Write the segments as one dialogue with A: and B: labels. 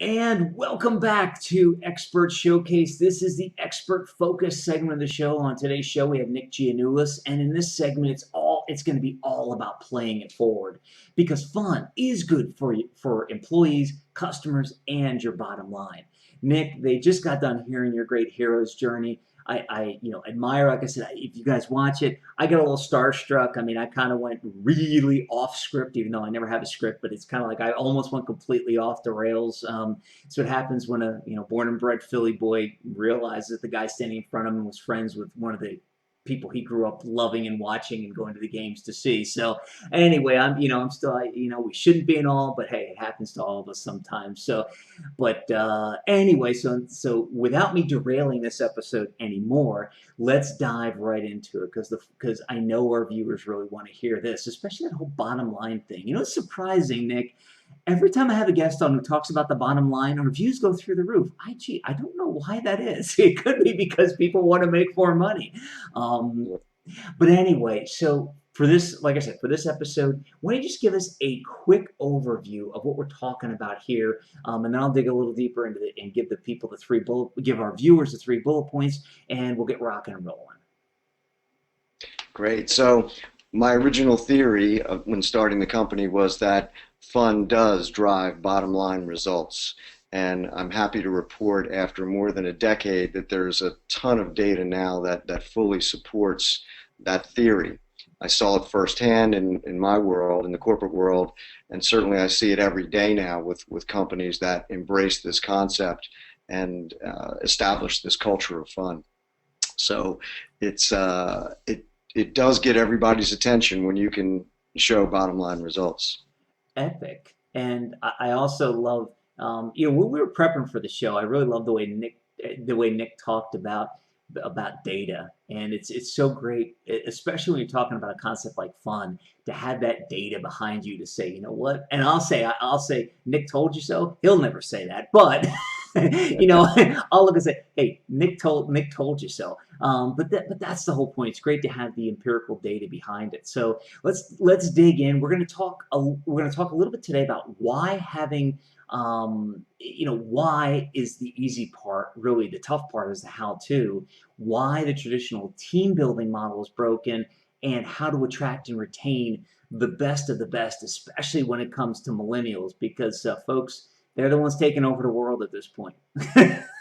A: And welcome back to Expert Showcase. This is the expert focus segment of the show. On today's show, we have Nick Gianoulis, and in this segment, it's going to be all about playing it forward because fun is good for employees, customers, and your bottom line. Nick, they just got done hearing your great hero's journey. I admire, like I said, if you guys watch it, I get a little starstruck. I mean, I kind of went really off script, even though I never have a script, but it's kind of like I almost went completely off the rails. That's what happens when a born and bred Philly boy realizes the guy standing in front of him was friends with one of the people he grew up loving and watching and going to the games to see. So anyway, I'm still, we shouldn't be in all, but hey, it happens to all of us sometimes. So, but anyway, so without me derailing this episode anymore, let's dive right into it because I know our viewers really want to hear this, especially that whole bottom line thing. It's surprising, Nick. Every time I have a guest on who talks about the bottom line, our views go through the roof. I don't know why that is. It could be because people want to make more money. Um, but anyway, so for this, like I said, for this episode, why don't you just give us a quick overview of what we're talking about here, and then I'll dig a little deeper into it and give the people give our viewers the 3 bullet points, and we'll get rocking and rolling.
B: Great. So my original theory when starting the company was that fun does drive bottom line results. And I'm happy to report after more than a decade that there's a ton of data now that fully supports that theory. I saw it firsthand in my world, in the corporate world, and certainly I see it every day now with companies that embrace this concept and establish this culture of fun. So it does get everybody's attention when you can show bottom line results.
A: Epic. And I also love, when we were prepping for the show, I really love the way Nick talked about data, and it's so great, especially when you're talking about a concept like fun, to have that data behind you to say, you know what? And I'll say, Nick told you so. He'll never say that, but I'll look and say, hey, Nick told you so. But that's the whole point. It's great to have the empirical data behind it. So let's dig in. We're going to talk a little bit today about why having why is the easy part. Really, the tough part is the how-to. Why the traditional team building model is broken, and how to attract and retain the best of the best, especially when it comes to millennials, because folks, they're the ones taking over the world at this point.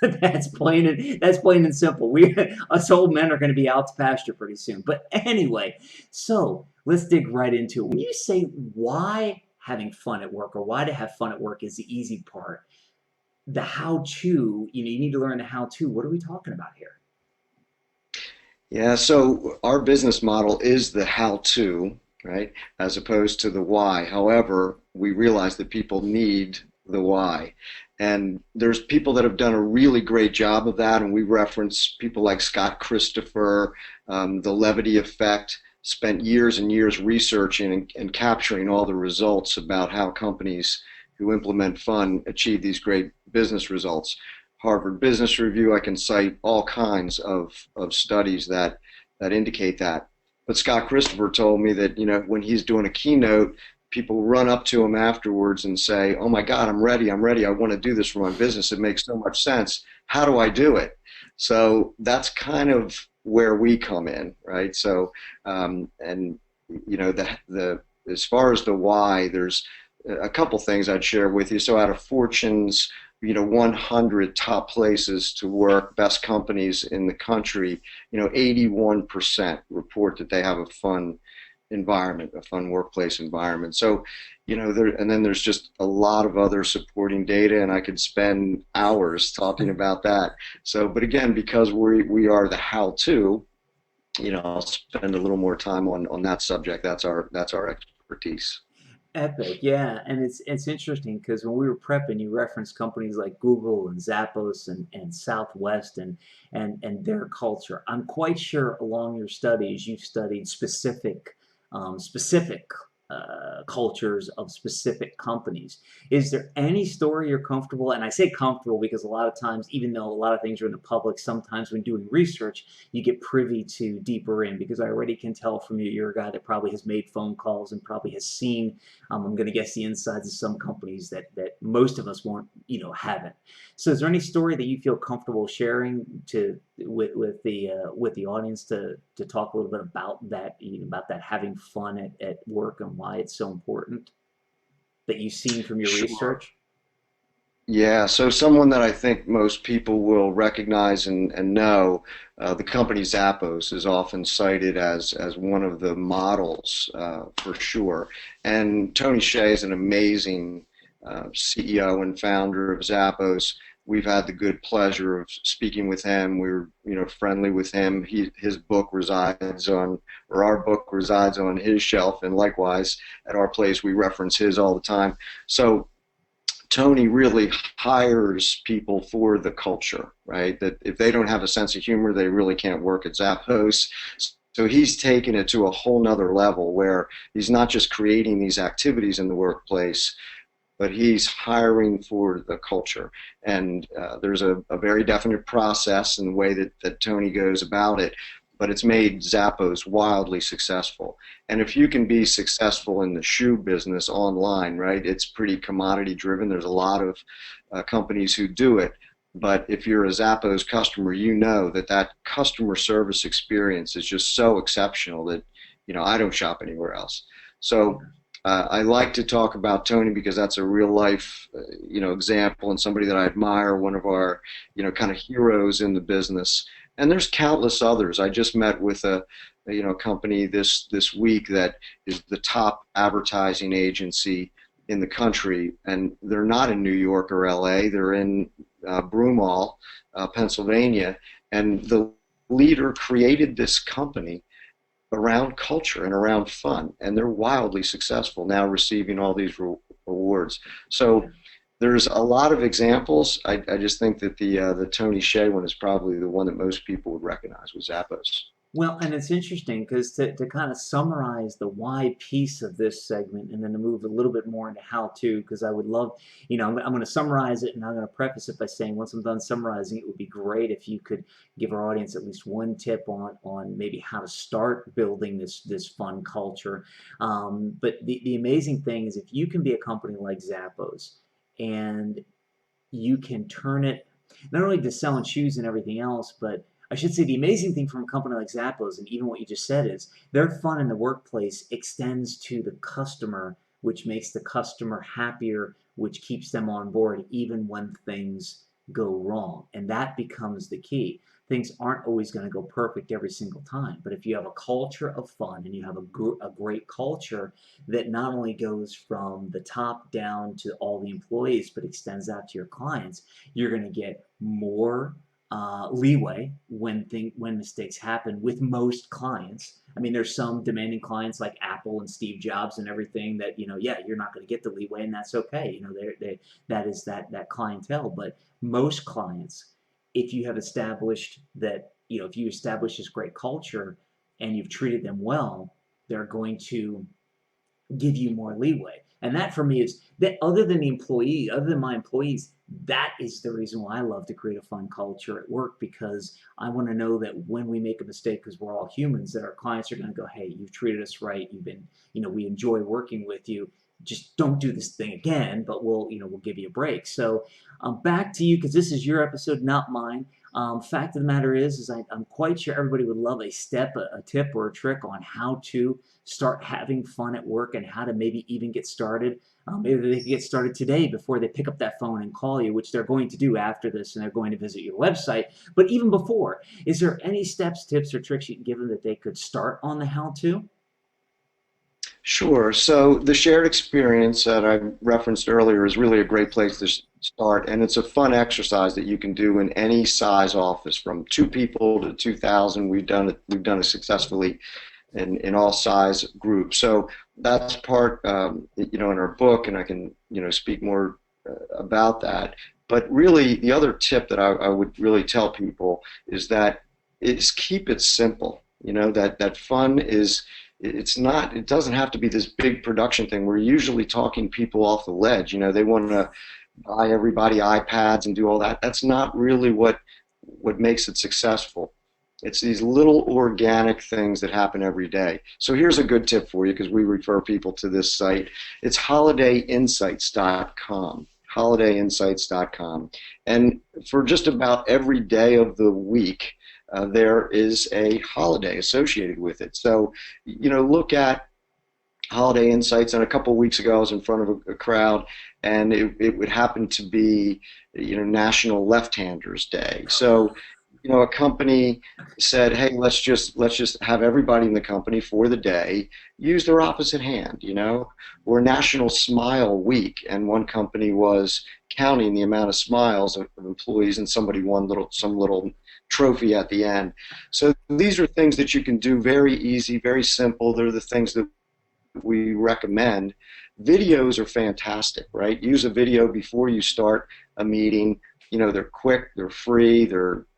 A: That's plain and simple. Us old men are going to be out to pasture pretty soon. But anyway, so let's dig right into it. When you say why having fun at work or why to have fun at work is the easy part, the how-to, you need to learn the how-to. What are we talking about here?
B: Yeah, so our business model is the how-to, right, as opposed to the why. However, we realize that people need the why. And there's people that have done a really great job of that, and we reference people like Scott Christopher, the Levity Effect, spent years and years researching and capturing all the results about how companies who implement fun achieve these great business results. Harvard Business Review, I can cite all kinds of studies that indicate that. But Scott Christopher told me that, when he's doing a keynote, people run up to him afterwards and say, oh my God, I'm ready, I want to do this for my business, it makes so much sense, how do I do it? So that's kind of where we come in, right? So, as far as the why, there's a couple things I'd share with you. So out of Fortune's 100 top places to work, best companies in the country, 81% report that they have a fun environment, a fun workplace environment. So, and then there's just a lot of other supporting data, and I could spend hours talking about that. So, but again, because we are the how-to, I'll spend a little more time on that subject. That's our expertise.
A: Epic, yeah, and it's interesting because when we were prepping, you referenced companies like Google and Zappos and Southwest and their culture. I'm quite sure along your studies you've studied specific cultures of specific companies. Is there any story you're comfortable, and I say comfortable because a lot of times, even though a lot of things are in the public, sometimes when doing research, you get privy to deeper in, because I already can tell from you, you're a guy that probably has made phone calls and probably has seen, I'm going to guess, the insides of some companies that most of us won't, haven't. So is there any story that you feel comfortable sharing with the audience to talk a little bit about that, about that having fun at work and why it's so important that you've seen from your
B: Sure.
A: research?
B: Yeah, so someone that I think most people will recognize and know, the company Zappos is often cited as one of the models for sure. And Tony Shay is an amazing CEO and founder of Zappos. We've had the good pleasure of speaking with him. We're, friendly with him. His book resides on, or our book resides on his shelf, and likewise at our place we reference his all the time. So Tony really hires people for the culture, right? That if they don't have a sense of humor, they really can't work at Zappos. So he's taken it to a whole nother level where he's not just creating these activities in the workplace, but he's hiring for the culture. And there's a very definite process in the way that Tony goes about it, but it's made Zappos wildly successful. And if you can be successful in the shoe business online, right, it's pretty commodity driven. There's a lot of companies who do it. But if you're a Zappos customer, you know that customer service experience is just so exceptional that, I don't shop anywhere else. So I like to talk about Tony because that's a real life, example, and somebody that I admire, one of our, kind of heroes in the business. And there's countless others. I just met with a company this week that is the top advertising agency in the country, and they're not in New York or LA. They're in Broomall, Pennsylvania, and the leader created this company around culture and around fun, and they're wildly successful now, receiving all these awards. So there's a lot of examples. I just think that the Tony Hsieh one is probably the one that most people would recognize with Zappos.
A: Well, and it's interesting because to kind of summarize the why piece of this segment and then to move a little bit more into how to, because I would love, I'm going to summarize it and I'm going to preface it by saying once I'm done summarizing, it would be great if you could give our audience at least one tip on maybe how to start building this fun culture. But the amazing thing is if you can be a company like Zappos and you can turn it not only to selling shoes and everything else, but I should say the amazing thing from a company like Zappos, and even what you just said, is their fun in the workplace extends to the customer, which makes the customer happier, which keeps them on board even when things go wrong. And that becomes the key. Things aren't always going to go perfect every single time, but if you have a culture of fun and you have a great culture that not only goes from the top down to all the employees, but extends out to your clients, you're going to get more leeway when mistakes happen with most clients. I mean, there's some demanding clients like Apple and Steve Jobs and everything that yeah, you're not going to get the leeway, and that's okay. That is that clientele. But most clients, if you have established that if you establish this great culture and you've treated them well, they're going to give you more leeway. And that for me is that other than my employees, that is the reason why I love to create a fun culture at work, because I want to know that when we make a mistake, because we're all humans, that our clients are going to go, hey, you've treated us right. You've been, we enjoy working with you. Just don't do this thing again, but we'll give you a break. So back to you, because this is your episode, not mine. Fact of the matter is I'm quite sure everybody would love a tip, or a trick on how to start having fun at work and how to maybe even get started. Maybe they can get started today before they pick up that phone and call you, which they're going to do after this, and they're going to visit your website. But even before, is there any steps, tips, or tricks you can give them that they could start on the how-to?
B: Sure. So the shared experience that I referenced earlier is really a great place to start, and it's a fun exercise that you can do in any size office, from 2 people to 2,000. We've done it successfully in all size groups. So that's part, in our book, and I can, speak more about that. But really, the other tip that I would really tell people is keep it simple. That fun it's not, it doesn't have to be this big production thing. We're usually talking people off the ledge. You know, they want to buy everybody iPads and do all that. That's not really what makes it successful. It's these little organic things that happen every day. So here's a good tip for you, because we refer people to this site. It's holidayinsights.com. holidayinsights.com. And for just about every day of the week, there is a holiday associated with it. So, you know, look at Holiday Insights, and a couple of weeks ago I was in front of a crowd, and it would happen to be, you know, National Left-Handers Day. So, you know, a company said, hey, let's just have everybody in the company for the day use their opposite hand, you know, or National Smile Week, and one company was counting the amount of smiles of employees, and somebody won some little trophy at the end. So these are things that you can do very easy, very simple. They're the things that we recommend. Videos are fantastic, right? Use a video before you start a meeting. You know, they're quick, they're free,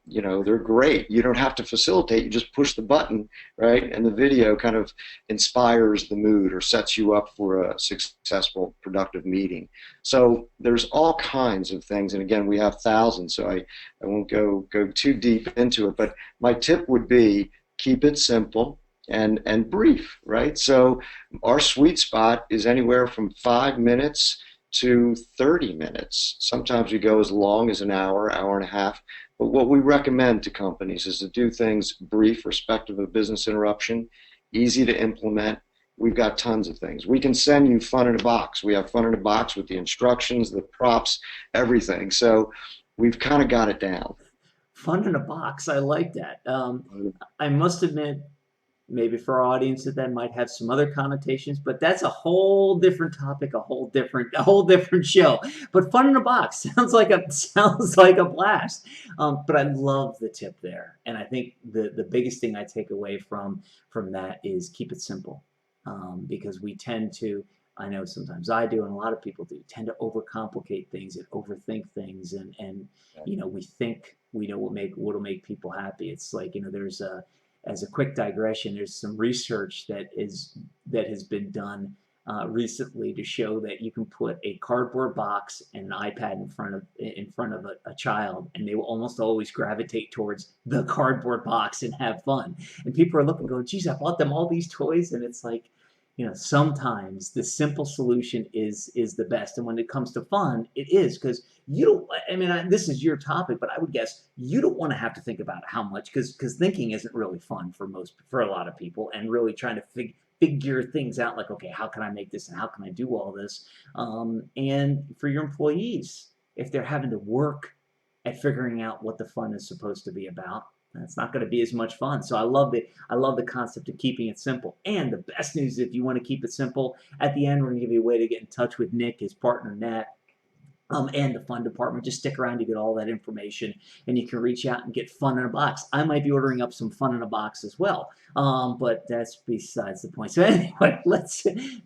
B: you know, they're great. You don't have to facilitate, you just push the button, right? And the video kind of inspires the mood or sets you up for a successful, productive meeting. So there's all kinds of things, and again, we have thousands, so I won't go too deep into it, but my tip would be keep it simple and brief, right? So our sweet spot is anywhere from 5 minutes to 30 minutes. Sometimes we go as long as an hour, hour and a half. But what we recommend to companies is to do things brief, respective of business interruption, easy to implement. We've got tons of things. We can send you fun in a box. We have fun in a box with the instructions, the props, everything. So we've kind of got it down.
A: Fun in a box. I like that. I must admit, maybe for our audience that might have some other connotations, but that's a whole different topic, a whole different show. But fun in a box sounds like a blast. But I love the tip there, and I think the biggest thing I take away from that is keep it simple, because we tend to. I know sometimes I do, and a lot of people do, tend to overcomplicate things and overthink things, and you know, we think we know what'll make people happy. It's like, you know, as a quick digression, there's some research that has been done recently to show that you can put a cardboard box and an iPad in front of a child, and they will almost always gravitate towards the cardboard box and have fun. And people are looking, going, "Geez, I bought them all these toys," and it's like, you know, sometimes the simple solution is the best. And when it comes to fun, it is, because you don't, I mean, this is your topic, but I would guess you don't want to have to think about how much, because thinking isn't really fun for a lot of people, and really trying to figure things out, like, okay, how can I make this and how can I do all this? And for your employees, if they're having to work at figuring out what the fun is supposed to be about, that's not going to be as much fun. So I love the concept of keeping it simple. And the best news, if you want to keep it simple, at the end we're going to give you a way to get in touch with Nick, his partner Nat, and the fun department. Just stick around to get all that information, and you can reach out and get fun in a box. I might be ordering up some fun in a box as well, but that's besides the point. So anyway,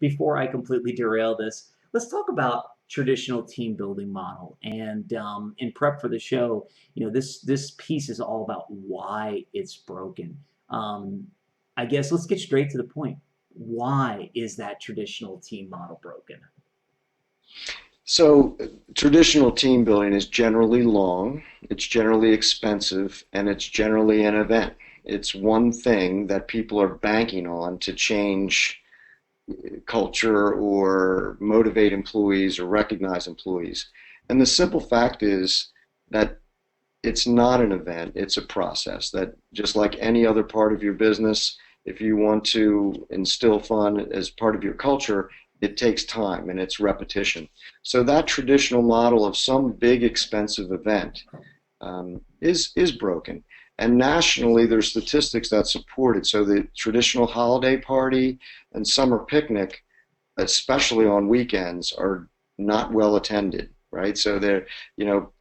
A: before I completely derail this, let's talk about traditional team building model. And in prep for the show, you know, this piece is all about why it's broken. I guess let's get straight to the point. Why is that traditional team model broken?
B: So traditional team building is generally long, it's generally expensive, and it's generally an event. It's one thing that people are banking on to change culture or motivate employees or recognize employees. And the simple fact is that it's not an event, it's a process. That just like any other part of your business, if you want to instill fun as part of your culture, it takes time and it's repetition. So that traditional model of some big expensive event is broken. And nationally, there's statistics that support it. So the traditional holiday party and summer picnic, especially on weekends, are not well attended, right? So they're, you know,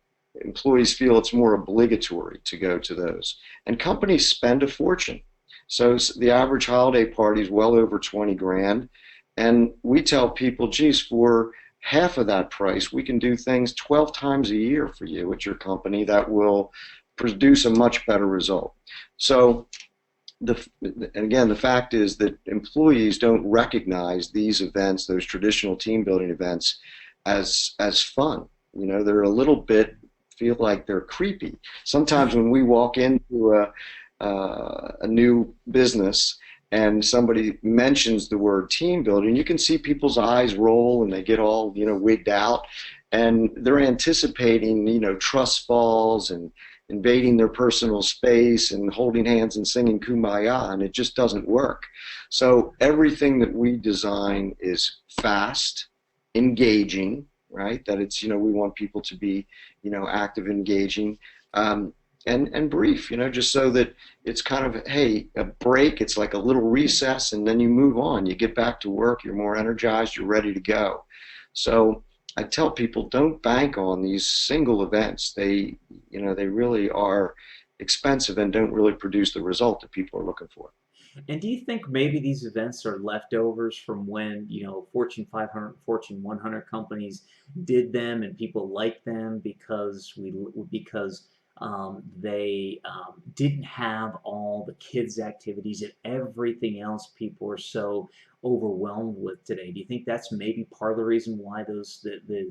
B: employees feel it's more obligatory to go to those. And companies spend a fortune. So the average holiday party is well over 20 grand. And we tell people, geez, for half of that price, we can do things 12 times a year for you at your company that will produce a much better result. So the and again, the fact is that employees don't recognize these events, those traditional team building events, as fun. They're a little bit feel like they're creepy. Sometimes when we walk into a new business and somebody mentions the word team building, you can see people's eyes roll and they get all wigged out, and they're anticipating trust falls and invading their personal space and holding hands and singing kumbaya, and it just doesn't work. So everything that we design is fast, engaging, right? That it's, we want people to be, active, engaging, and brief, just so that it's kind of, hey, a break, it's like a little recess, and then you move on. You get back to work, you're more energized, you're ready to go. So I tell people, don't bank on these single events. They really are expensive and don't really produce the result that people are looking for.
A: And do you think maybe these events are leftovers from when, Fortune 500, Fortune 100 companies did them and people liked them because they didn't have all the kids' activities and everything else people are so overwhelmed with today? Do you think that's maybe part of the reason why the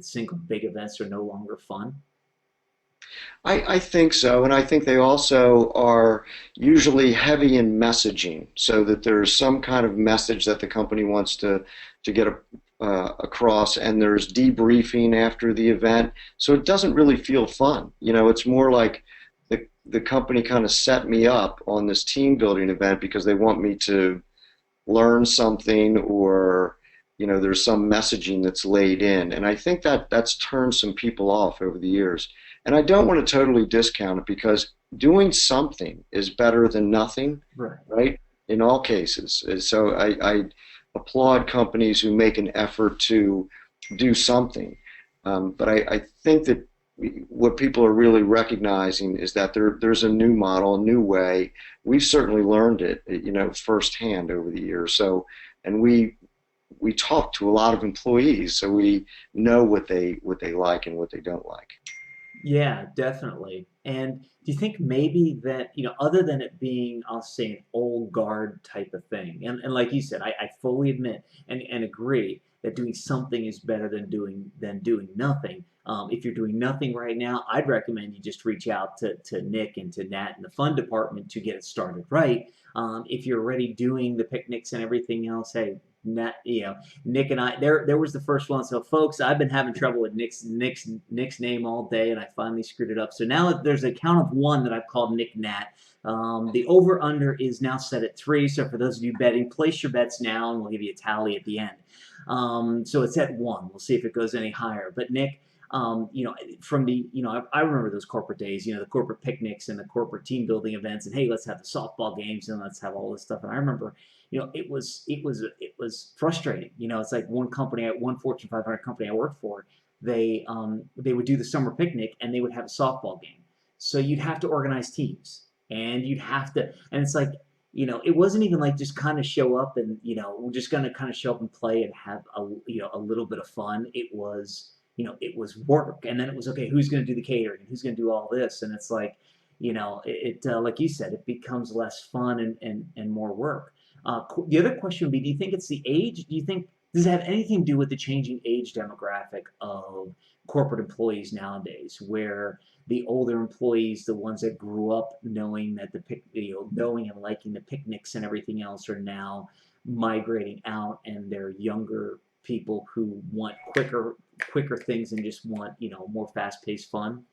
A: single big events are no longer fun?
B: I think so, and I think they also are usually heavy in messaging, so that there's some kind of message that the company wants to get across, and there's debriefing after the event, so it doesn't really feel fun. It's more like the company kind of set me up on this team building event because they want me to learn something, or there's some messaging that's laid in, and I think that that's turned some people off over the years. And I don't want to totally discount it, because doing something is better than nothing,
A: Right.
B: right, in all cases. And so I applaud companies who make an effort to do something, but I think that what people are really recognizing is that there's a new model, a new way. We've certainly learned it, firsthand over the years. So, and we talk to a lot of employees, so we know what they like and what they don't like.
A: Yeah, definitely. And do you think maybe that, other than it being, I'll say, an old guard type of thing, and like you said, I fully admit and agree that doing something is better than doing nothing. If you're doing nothing right now, I'd recommend you just reach out to Nick and to Nat in the fun department to get it started right. If you're already doing the picnics and everything else, hey, Nat, Nick and I, there was the first one. So, folks, I've been having trouble with Nick's name all day, and I finally screwed it up. So now there's a count of one that I've called Nick Nat. The over under is now set at 3. So for those of you betting, place your bets now, and we'll give you a tally at the end. So it's at 1. We'll see if it goes any higher. But Nick, from I remember those corporate days, the corporate picnics and the corporate team building events, and hey, let's have the softball games and let's have all this stuff. And I remember, it was frustrating. It's like one Fortune 500 company I worked for, they would do the summer picnic and they would have a softball game. So you'd have to organize teams, and you'd have to, and it's like, it wasn't even like just kind of show up and, we're just going to kind of show up and play and have a little bit of fun. It was work. And then it was, okay, who's going to do the catering and who's going to do all this? And it's like, like you said, it becomes less fun and more work. The other question would be, do you think it's the age? Does it have anything to do with the changing age demographic of corporate employees nowadays, where the older employees, the ones that grew up knowing that knowing and liking the picnics and everything else, are now migrating out, and they're younger people who want quicker things and just want, more fast-paced fun?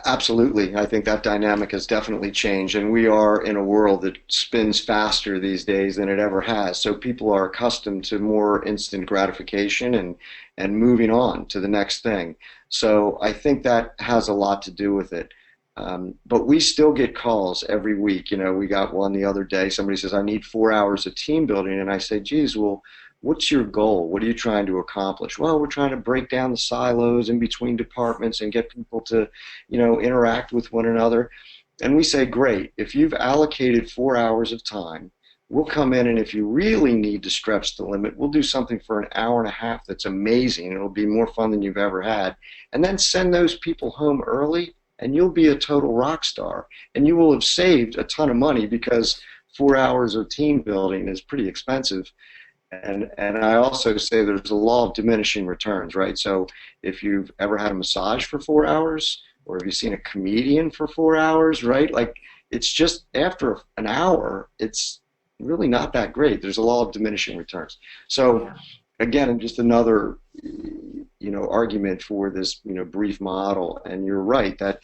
B: Absolutely. I think that dynamic has definitely changed, and we are in a world that spins faster these days than it ever has. So people are accustomed to more instant gratification and moving on to the next thing. So I think that has a lot to do with it. But we still get calls every week. We got one the other day. Somebody says, I need 4 hours of team building. And I say, geez, well, what's your goal? What are you trying to accomplish? Well, we're trying to break down the silos in between departments and get people to, interact with one another. And we say, great, if you've allocated 4 hours of time, we'll come in, and if you really need to stretch the limit, we'll do something for an hour and a half that's amazing. It'll be more fun than you've ever had. And then send those people home early, and you'll be a total rock star. And you will have saved a ton of money because 4 hours of team building is pretty expensive. And I also say there's a law of diminishing returns, right? So if you've ever had a massage for 4 hours, or have you seen a comedian for 4 hours, right? Like it's just after an hour, it's really not that great. There's a law of diminishing returns. So
A: Yeah.
B: again, just another argument for this brief model. And you're right that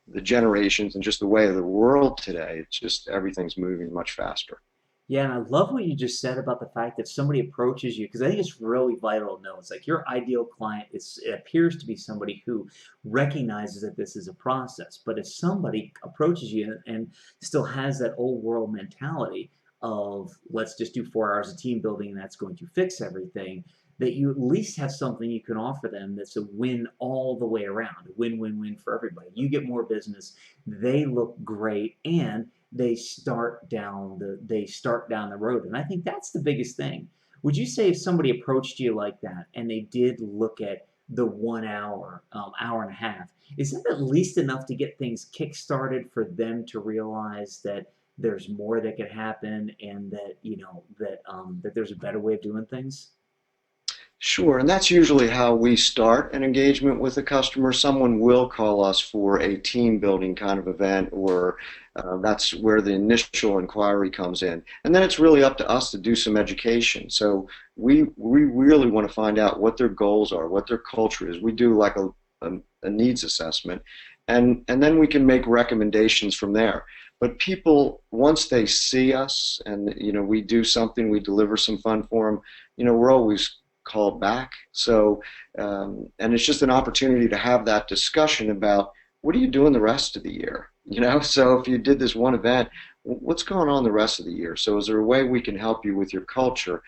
B: the generations and just the way of the world today, it's just everything's moving much faster.
A: Yeah, and I love what you just said about the fact that somebody approaches you because I think it's really vital to know. It's like your ideal client it appears to be somebody who recognizes that this is a process. But if somebody approaches you and still has that old world mentality of let's just do 4 hours of team building and that's going to fix everything, that you at least have something you can offer them that's a win all the way around, a win-win-win for everybody. You get more business, they look great, and they start down the road. And I think that's the biggest thing. Would you say if somebody approached you like that and they did look at the 1 hour, hour and a half, is that at least enough to get things kick-started for them to realize that there's more that could happen and that that there's a better way of doing things?
B: Sure, and that's usually how we start an engagement with a customer. Someone will call us for a team building kind of event, or that's where the initial inquiry comes in. And then it's really up to us to do some education. So we really want to find out what their goals are, what their culture is. We do like a needs assessment, and then we can make recommendations from there. But people, once they see us and we do something, we deliver some fun for them, we're always called back. So, and it's just an opportunity to have that discussion about what are you doing the rest of the year? So if you did this one event, what's going on the rest of the year? So is there a way we can help you with your culture?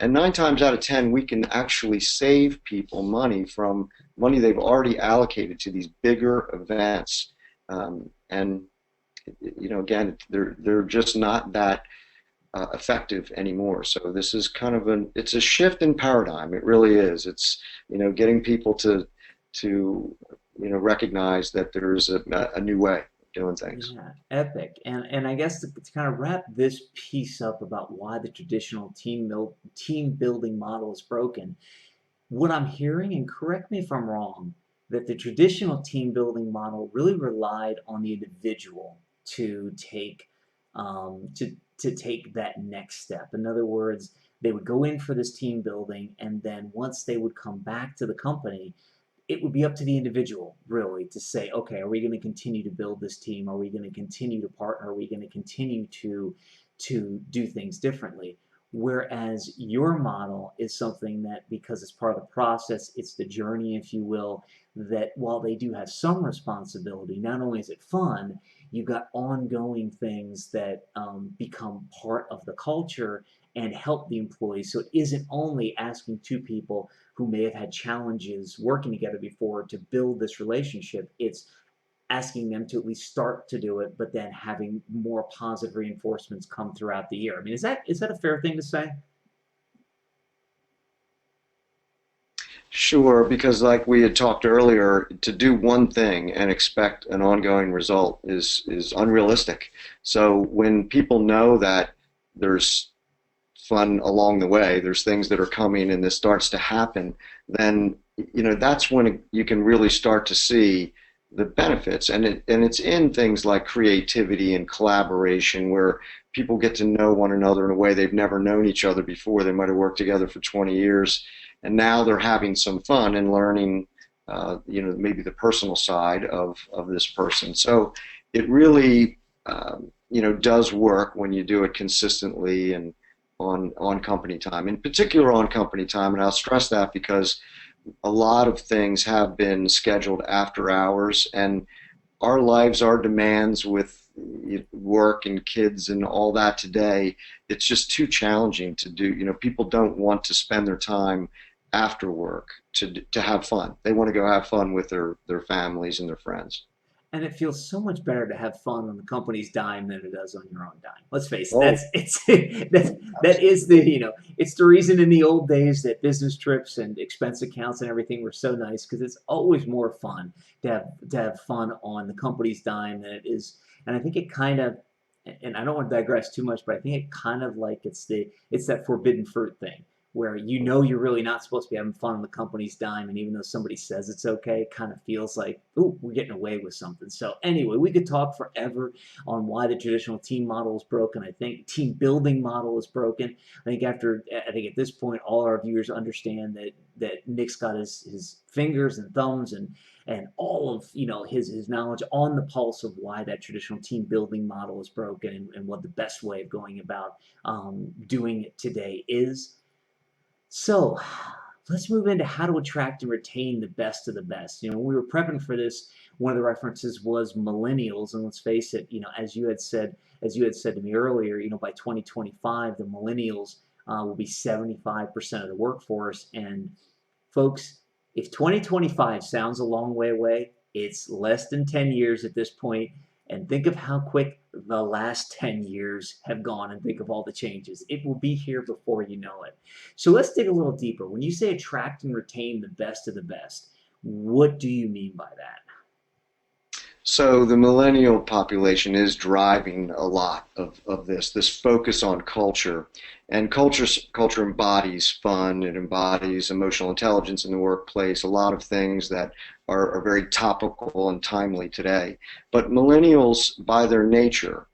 B: And 9 times out of 10, we can actually save people money from money they've already allocated to these bigger events. And again, they're just not that effective anymore. So this is kind of it's a shift in paradigm. It really is. It's getting people to recognize that there's a new way of doing things.
A: Yeah, epic. And I guess to kind of wrap this piece up about why the traditional team building model is broken, what I'm hearing, and correct me if I'm wrong, that the traditional team building model really relied on the individual to take to take that next step. In other words, they would go in for this team building, and then once they would come back to the company, it would be up to the individual really to say, okay, are we going to continue to build this team? Are we going to continue to partner? Are we going to continue to do things differently? Whereas your model is something that, because it's part of the process, it's the journey, if you will, that while they do have some responsibility, not only is it fun, you've got ongoing things that become part of the culture and help the employees. So it isn't only asking two people who may have had challenges working together before to build this relationship. It's asking them to at least start to do it, but then having more positive reinforcements come throughout the year. I mean, is that a fair thing to say?
B: Sure, because like we had talked earlier, to do one thing and expect an ongoing result is unrealistic. So when people know that there's fun along the way, there's things that are coming and this starts to happen, then that's when you can really start to see the benefits. And it's in things like creativity and collaboration where people get to know one another in a way they've never known each other before. They might have worked together for 20 years, and now they're having some fun and learning, maybe the personal side of this person. So it really, does work when you do it consistently and on company time, in particular on company time. And I'll stress that because a lot of things have been scheduled after hours, and our lives, our demands with work and kids and all that today, it's just too challenging to do. People don't want to spend their time after work to have fun. They want to go have fun with their families and their friends.
A: And it feels so much better to have fun on the company's dime than it does on your own dime. Let's face it.
B: Oh,
A: That is the, it's the reason in the old days that business trips and expense accounts and everything were so nice, because it's always more fun to have fun on the company's dime than it is. And I think it kind of, and I don't want to digress too much, but I think it kind of like it's that forbidden fruit thing where you're really not supposed to be having fun on the company's dime, and even though somebody says it's okay, it kind of feels like, ooh, we're getting away with something. So anyway, we could talk forever on why the traditional team model is broken. I think team building model is broken. I think at this point, all our viewers understand that Nick's got his fingers and thumbs and all of his knowledge on the pulse of why that traditional team building model is broken, and what the best way of going about doing it today is. So let's move into how to attract and retain the best of the best. When we were prepping for this, one of the references was millennials, and let's face it, as you had said to me earlier, by 2025, the millennials will be 75% of the workforce. And folks, if 2025 sounds a long way away, it's less than 10 years at this point. And think of how quick the last 10 years have gone, and think of all the changes. It will be here before you know it. So let's dig a little deeper. When you say attract and retain the best of the best, what do you mean by that?
B: so the millennial population is driving a lot of this focus on culture. And culture embodies fun, it embodies emotional intelligence in the workplace, a lot of things that are very topical and timely today. But millennials, by their nature,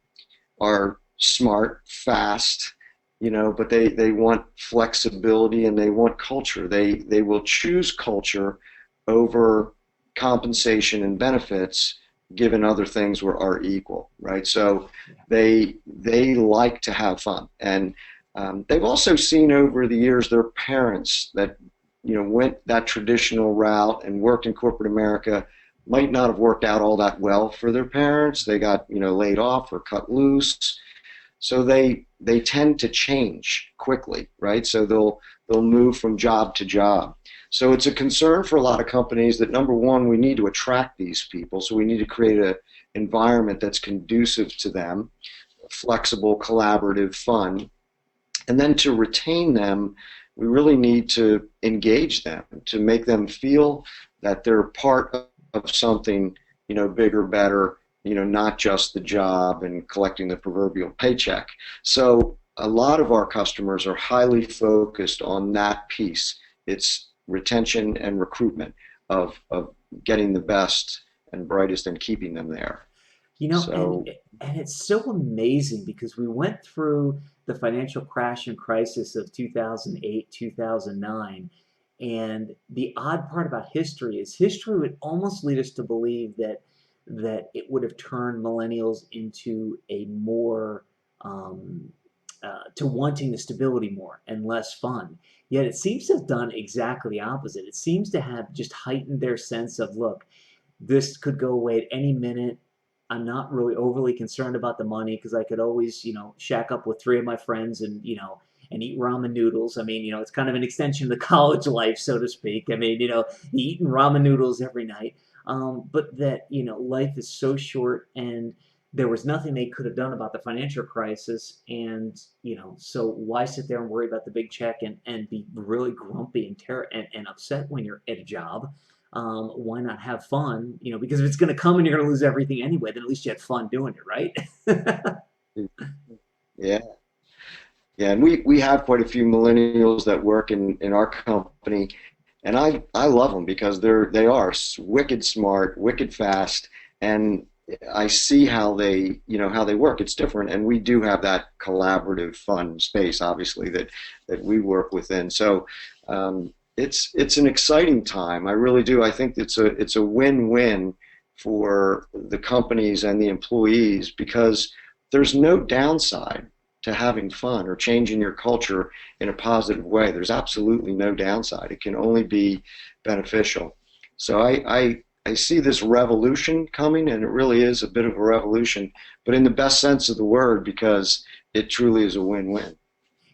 B: are smart, fast, but they want flexibility and they want culture. They will choose culture over compensation and benefits, given other things are equal, right? So they like to have fun, and they've also seen over the years their parents that went that traditional route and worked in corporate America might not have worked out all that well for their parents. They got laid off or cut loose, so they tend to change quickly, right? So they'll move from job to job. So it's a concern for a lot of companies that, number one, we need to attract these people, so we need to create an environment that's conducive to them, flexible, collaborative, fun. And then to retain them, we really need to engage them, to make them feel that they're part of something, bigger, better, not just the job and collecting the proverbial paycheck. So a lot of our customers are highly focused on that piece. It's retention and recruitment of getting the best and brightest and keeping them there.
A: You know, and
B: So
A: and it's so amazing because we went through the financial crash and crisis of 2008, 2009, and the odd part about history is history would almost lead us to believe that it would have turned millennials into a more to wanting the stability more and less fun. Yet it seems to have done exactly the opposite. It seems to have just heightened their sense of, look, this could go away at any minute. I'm not really overly concerned about the money because I could always, shack up with three of my friends and eat ramen noodles. I mean, it's kind of an extension of the college life, so to speak. I mean, eating ramen noodles every night. But that, life is so short, and there was nothing they could have done about the financial crisis. And, so why sit there and worry about the big check and be really grumpy and upset when you're at a job? Why not have fun? Because if it's going to come and you're going to lose everything anyway, then at least you had fun doing it, right?
B: yeah, yeah, and we have quite a few millennials that work in our company, and I love them because they are wicked smart, wicked fast, and I see how they work. It's different, and we do have that collaborative, fun space, obviously that we work within. So it's an exciting time. I really do. I think it's a win-win for the companies and the employees because there's no downside to having fun or changing your culture in a positive way. There's absolutely no downside. It can only be beneficial. So I see this revolution coming, and it really is a bit of a revolution, but in the best sense of the word because it truly is a win-win.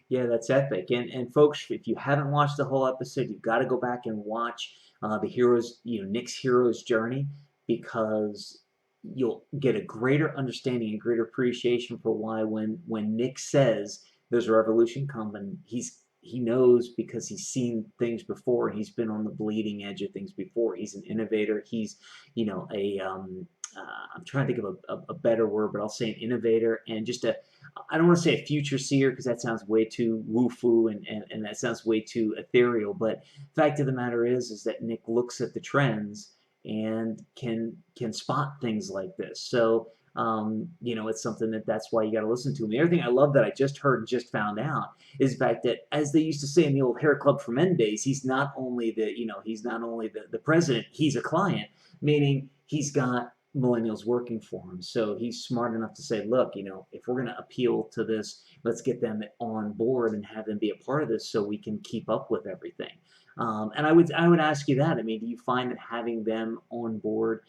A: Yeah, that's epic. And folks, if you haven't watched the whole episode, you've got to go back and watch the heroes, Nick's hero's journey, because you'll get a greater understanding and greater appreciation for why when Nick says there's a revolution coming, he knows because he's seen things before and he's been on the bleeding edge of things before. He's an innovator. He's, a I'm trying to think of a better word, but I'll say an innovator and just I don't want to say a future seer because that sounds way too woo-foo and that sounds way too ethereal. But the fact of the matter is that Nick looks at the trends and can spot things like this. So it's something that's why you got to listen to him. The other thing I love that I just heard and just found out is the fact that, as they used to say in the old Hair Club for Men days, he's not only the president, he's a client, meaning he's got millennials working for him. So he's smart enough to say, look, if we're going to appeal to this, let's get them on board and have them be a part of this so we can keep up with everything. And I would ask you that. I mean, do you find that having them on board?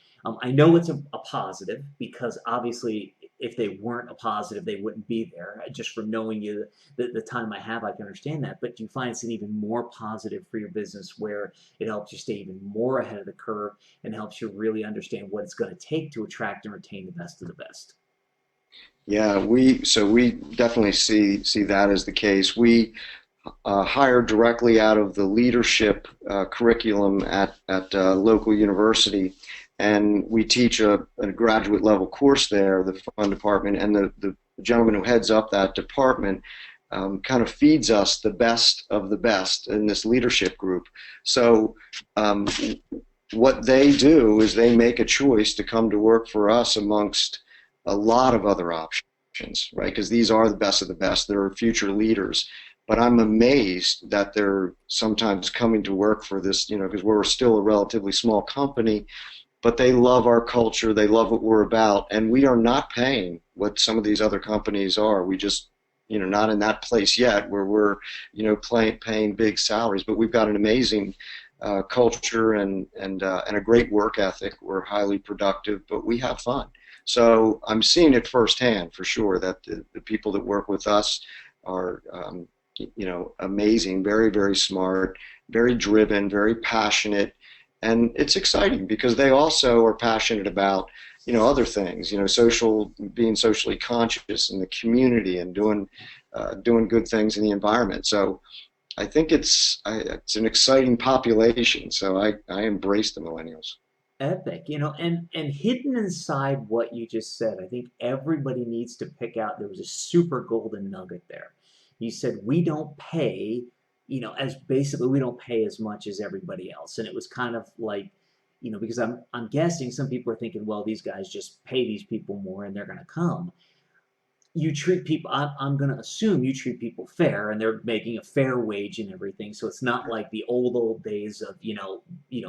A: I know it's a positive because obviously, if they weren't a positive, they wouldn't be there. Just from knowing you, the time I have, I can understand that. But do you find it's an even more positive for your business, where it helps you stay even more ahead of the curve and helps you really understand what it's going to take to attract and retain the best of the best?
B: Yeah, we definitely see that as the case. We hire directly out of the leadership curriculum at local university, and we teach a graduate level course there, the fund department, and the gentleman who heads up that department kind of feeds us the best of the best in this leadership group. So what they do is they make a choice to come to work for us amongst a lot of other options, right? Because these are the best of the best. They're future leaders. But I'm amazed that they're sometimes coming to work for this, because we're still a relatively small company, but they love our culture. They love what we're about. And we are not paying what some of these other companies are. We just, not in that place yet where we're, paying big salaries. But we've got an amazing culture and a great work ethic. We're highly productive, but we have fun. So I'm seeing it firsthand for sure that the people that work with us are amazing, very, very smart, very driven, very passionate, and it's exciting because they also are passionate about other things, being socially conscious in the community and doing good things in the environment. So I think it's an exciting population. So I embrace the millennials.
A: Epic, and hidden inside what you just said, I think everybody needs to pick out. There was a super golden nugget there. You said we don't pay, as basically we don't pay as much as everybody else, and it was kind of like, because I'm guessing some people are thinking, well, these guys just pay these people more and they're going to come. You treat people, I'm going to assume you treat people fair and they're making a fair wage and everything. So it's not like the old days of,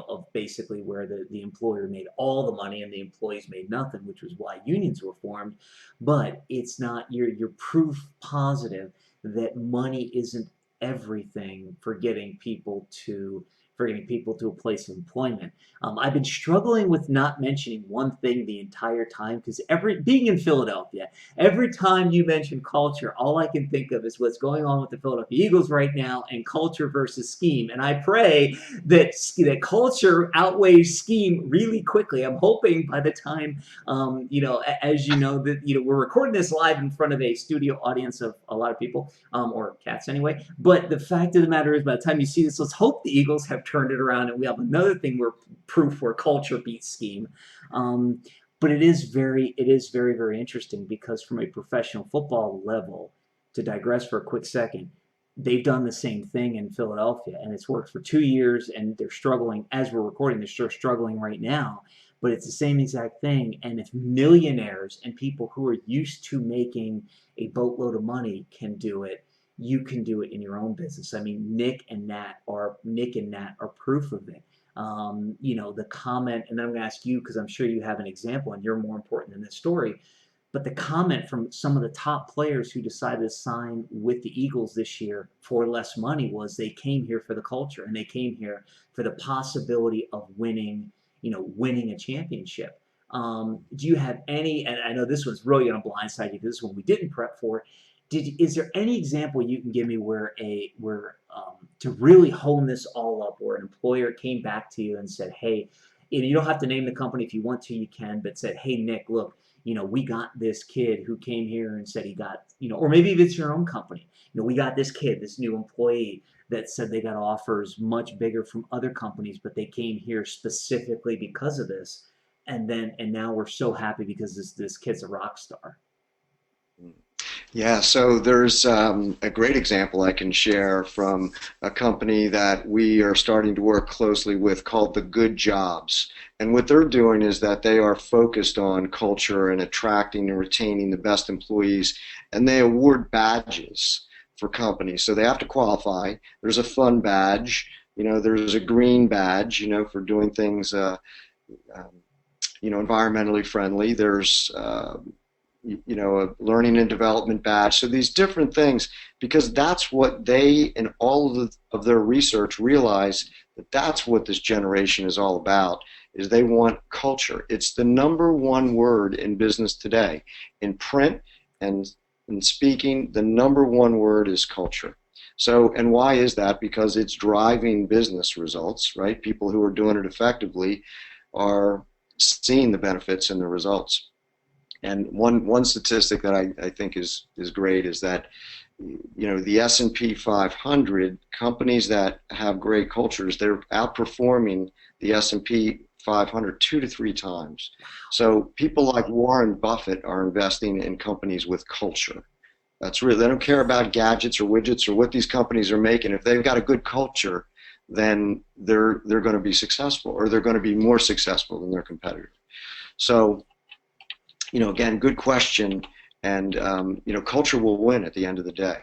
A: of basically where the employer made all the money and the employees made nothing, which was why unions were formed. But it's not, you're proof positive that money isn't everything for getting people to a place of employment. I've been struggling with not mentioning one thing the entire time because being in Philadelphia, every time you mention culture, all I can think of is what's going on with the Philadelphia Eagles right now and culture versus scheme. And I pray that culture outweighs scheme really quickly. I'm hoping by the time, as you know, that we're recording this live in front of a studio audience of a lot of people, or cats anyway. But the fact of the matter is, by the time you see this, let's hope the Eagles have turned it around and we have another thing where proof where culture beats scheme. But it is very, very interesting because from a professional football level, to digress for a quick second, they've done the same thing in Philadelphia and it's worked for 2 years and they're struggling as we're recording. They're still struggling right now, but it's the same exact thing. And if millionaires and people who are used to making a boatload of money can do it, you can do it in your own business. I mean, Nick and Nat are proof of it. The comment, and I'm going to ask you because I'm sure you have an example and you're more important than this story. But the comment from some of the top players who decided to sign with the Eagles this year for less money was they came here for the culture and they came here for the possibility of winning a championship. Do you have any, and I know this one's really going to blindside you because this one we didn't prep for. Is there any example you can give me where to really hone this all up, where an employer came back to you and said, "Hey, you don't have to name the company. If you want to, you can, but said, hey, Nick, look, we got this kid who came here and said he got, or maybe if it's your own company, we got this kid, this new employee that said they got offers much bigger from other companies, but they came here specifically because of this. And now we're so happy because this kid's a rock star.
B: Yeah, so there's a great example I can share from a company that we are starting to work closely with called The Good Jobs. And what they're doing is that they are focused on culture and attracting and retaining the best employees, and they award badges for companies. So they have to qualify. There's a fun badge, there's a green badge, for doing things, environmentally friendly. There's a learning and development badge. So these different things, because that's what they and all of their research realize, that's what this generation is all about, is they want culture. It's the number one word in business today. In print and in speaking, the number one word is culture. So, and why is that? Because it's driving business results, right? People who are doing it effectively are seeing the benefits and the results. And one statistic that I think is great is that the S&P 500 companies that have great cultures, they're outperforming the S&P 500 2 to 3 times. So people like Warren Buffett are investing in companies with culture. That's real. They don't care about gadgets or widgets or what these companies are making. If they've got a good culture, then they're going to be successful, or they're going to be more successful than their competitors. So again, good question, and culture will win at the end of the day.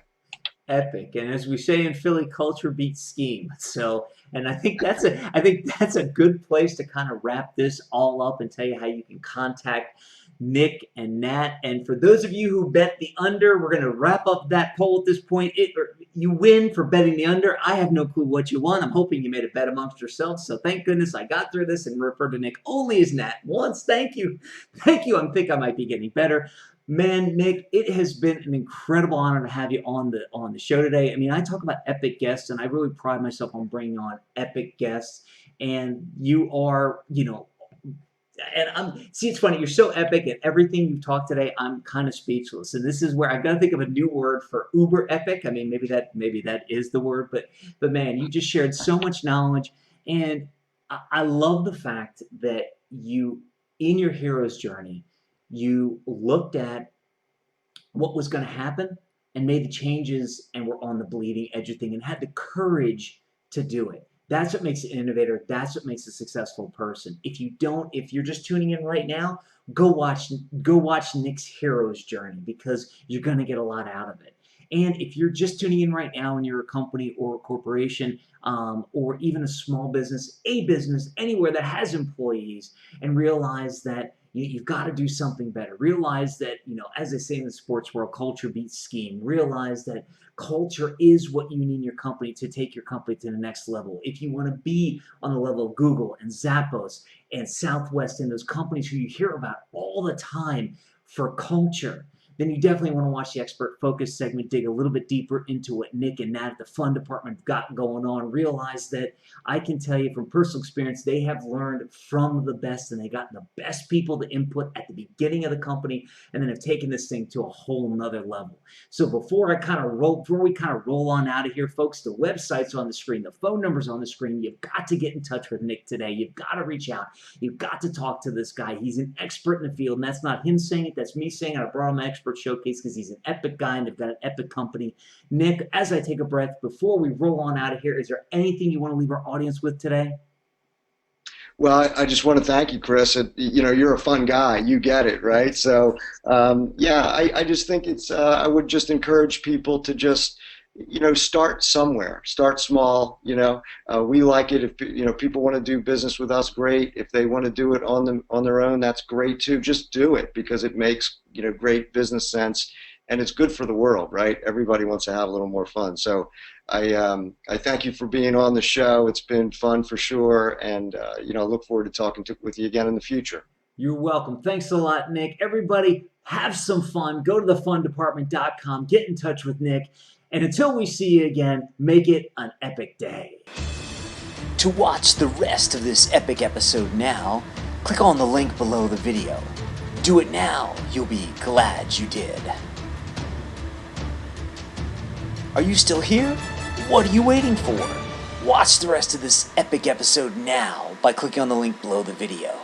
A: Epic, and as we say in Philly, culture beats scheme. So, and I think that's a good place to kind of wrap this all up and tell you how you can contact Nick and Nat. And for those of you who bet the under, we're going to wrap up that poll at this point. You win for betting the under. I have no clue what you won. I'm hoping you made a bet amongst yourselves. So thank goodness I got through this and referred to Nick only as Nat once. Thank you. I think I might be getting better. Man, Nick, it has been an incredible honor to have you on the show today. I mean, I talk about epic guests, and I really pride myself on bringing on epic guests. And you are, it's funny, you're so epic at everything you've talked today. I'm kind of speechless, and this is where I've got to think of a new word for uber epic. I mean, maybe that is the word, but man, you just shared so much knowledge, and I love the fact that you, in your hero's journey, you looked at what was going to happen and made the changes, and were on the bleeding edge of thing and had the courage to do it. That's what makes an innovator. That's what makes a successful person. If you're just tuning in right now, go watch Nick's hero's journey, because you're going to get a lot out of it. And if you're just tuning in right now and you're a company or a corporation, or even a small business, anywhere that has employees, and realize that you've got to do something better. Realize that, as they say in the sports world, culture beats scheme. Realize that culture is what you need in your company to take your company to the next level. If you want to be on the level of Google and Zappos and Southwest and those companies who you hear about all the time for culture, then you definitely want to watch the Expert Focus segment, dig a little bit deeper into what Nick and Nat at the fun department have got going on. Realize that I can tell you from personal experience, they have learned from the best, and they got the best people to input at the beginning of the company, and then have taken this thing to a whole nother level. So before we kind of roll on out of here, folks, the website's on the screen, the phone number's on the screen. You've got to get in touch with Nick today. You've got to reach out. You've got to talk to this guy. He's an expert in the field, and that's not him saying it, that's me saying it. I brought him my expert showcase because he's an epic guy and they've got an epic company. Nick, as I take a breath, before we roll on out of here, is there anything you want to leave our audience with today?
B: Well, I just want to thank you, Chris. You're a fun guy. You get it, right? So, I just think I would just encourage people to just, start somewhere. Start small. We like it if, people want to do business with us, great. If they want to do it on their own, that's great too. Just do it, because it makes, great business sense, and it's good for the world, right? Everybody wants to have a little more fun. So I thank you for being on the show. It's been fun for sure, and look forward to talking with you again in the future.
A: You're welcome. Thanks a lot, Nick. Everybody, have some fun. Go to thefundepartment.com. Get in touch with Nick. And until we see you again, make it an epic day. To watch the rest of this epic episode now, click on the link below the video. Do it now, you'll be glad you did. Are you still here? What are you waiting for? Watch the rest of this epic episode now by clicking on the link below the video.